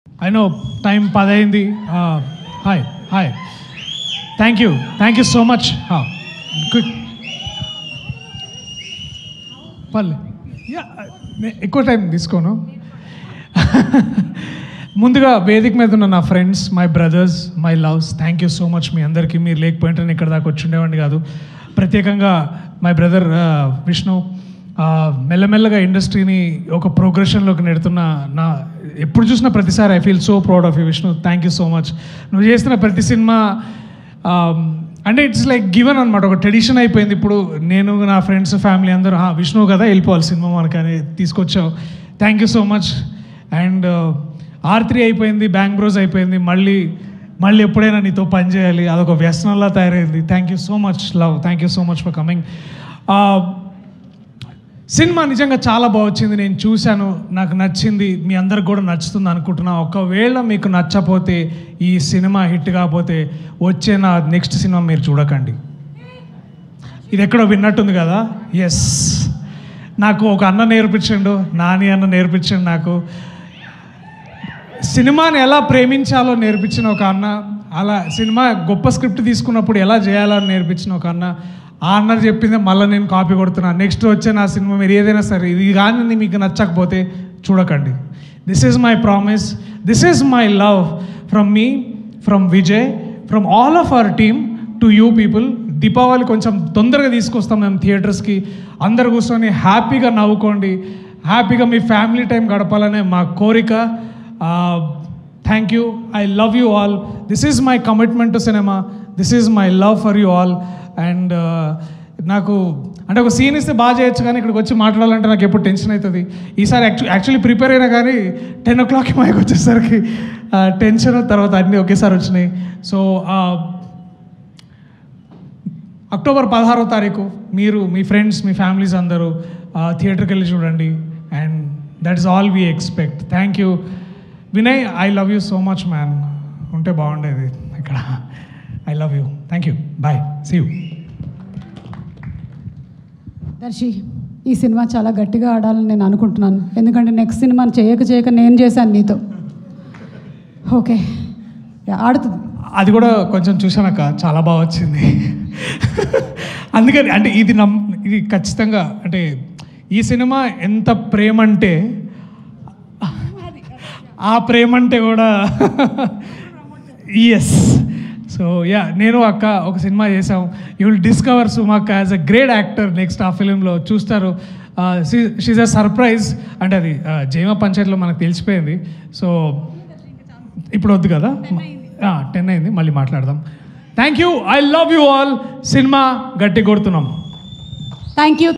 I know time 10 అయింది. Hi. Thank you so much. Good. పర్లే, ఎక్కువ టైం తీసుకోను. ముందుగా వేదిక మీద ఉన్న నా friends, my brothers, my loves, thank you so much. మీ అందరికీ, మీరు లేకపోయింటే నేను ఇక్కడ దాకా వచ్చి ఉండేవాడిని కాదు. ప్రత్యేకంగా మై బ్రదర్ విష్ణు మెల్లమెల్లగా ఇండస్ట్రీని ఒక ప్రోగ్రెషన్లోకి నెడుతున్న నా ఎప్పుడు చూసిన ప్రతిసారి I feel so proud of you Vishnu. Thank you so much. నువ్వు చేస్తున్న ప్రతి సినిమా అంటే ఇట్స్ లైక్ గివెన్ అనమాట, ఒక ట్రెడిషన్ అయిపోయింది. ఇప్పుడు నేను, నా ఫ్రెండ్స్, ఫ్యామిలీ అందరూ విష్ణు కదా వెళ్ళిపోవాలి సినిమా మనకని తీసుకొచ్చావు. Thank you so much. And R3 అయిపోయింది, బ్యాంగ్ బ్రోస్ అయిపోయింది, మళ్ళీ ఎప్పుడైనా నీతో పని చేయాలి, అదొక వ్యసనంలా తయారైంది. Thank you so much love, thank you so much for coming. Cinema నిజంగా చాలా బాగా వచ్చింది, నేను చూశాను, నాకు నచ్చింది, మీ అందరికి కూడా నచ్చుతుంది అనుకుంటున్నా. ఒకవేళ మీకు నచ్చపోతే, ఈ సినిమా హిట్ కాకపోతే వచ్చే నా నెక్స్ట్ సినిమా మీరు చూడకండి. ఇది ఎక్కడో విన్నట్టుంది కదా. ఎస్, నాకు ఒక అన్న నేర్పించండు, నాని అన్న నేర్పించండు నాకు. సినిమాని ఎలా ప్రేమించాలో నేర్పించిన ఒక అన్న, అలా సినిమా గొప్ప స్క్రిప్ట్ తీసుకున్నప్పుడు ఎలా చేయాలో నేర్పించిన ఒక అన్న. ఆ అన్న చెప్పిందే మళ్ళీ నేను కాపీ కొడుతున్నాను. నెక్స్ట్ వచ్చే నా సినిమా మీరు ఏదైనా సరే ఇది కానీ మీకు నచ్చకపోతే చూడకండి. This is my promise, this is my love from me, from Vijay, from all of our team to you people. Deepavali కొంచెం తొందరగా తీసుకొస్తాం మేము థియేటర్స్కి. అందరు కూర్చొని హ్యాపీగా నవ్వుకోండి, హ్యాపీగా మీ ఫ్యామిలీ టైం గడపాలనే మా కోరిక. Thank you, I love you all. This is my commitment to cinema, this is my love for you all. And నాకు అంటే ఒక సీన్ ఇస్తే బాగా చేయొచ్చు, కానీ ఇక్కడికి వచ్చి మాట్లాడాలంటే నాకు ఎప్పుడు టెన్షన్ అవుతుంది. ఈసారి యాక్చువల్లీ ప్రిపేర్ అయినా కానీ 10 o'clock మాకు వచ్చేసరికి టెన్షన్, తర్వాత అన్నీ ఒకేసారి వచ్చినాయి. సో అక్టోబర్ 16వ తారీఖు మీరు, మీ ఫ్రెండ్స్, మీ ఫ్యామిలీస్ అందరూ థియేటర్కి వెళ్ళి చూడండి. And that is all we expect. Thank you Vinay, I love you so much man. ఉంటే బాగుండేది ఇక్కడ. I love you, thank you, bye, see you. Darshi, ఈ సినిమా చాలా గట్టిగా ఆడాలని నేను అనుకుంటున్నాను, ఎందుకంటే నెక్స్ట్ సినిమా చేయక నేను చేశాను నీతో. ఓకే, ఆడుతుంది. అది కూడా కొంచెం చూసానక్క, చాలా బాగా వచ్చింది. అందుకని అంటే ఇది ఖచ్చితంగా అంటే ఈ సినిమా ఎంత ప్రేమ అంటే ఆ ప్రేమ అంటే కూడా ఎస్. సో నేను అక్క ఒక సినిమా చేసాం. యూ విల్ డిస్కవర్ సుమక్క as a great actor next ఆ ఫిలింలో చూస్తారు. She's a surprise. అంటే అది జైమ పంచాయతీలో మనకు తెలిసిపోయింది. సో ఇప్పుడు వద్దు కదా, 10 అయింది, మళ్ళీ మాట్లాడదాం. Thank you, I love you all. Cinema గట్టి కొడుతున్నాం. Thank you.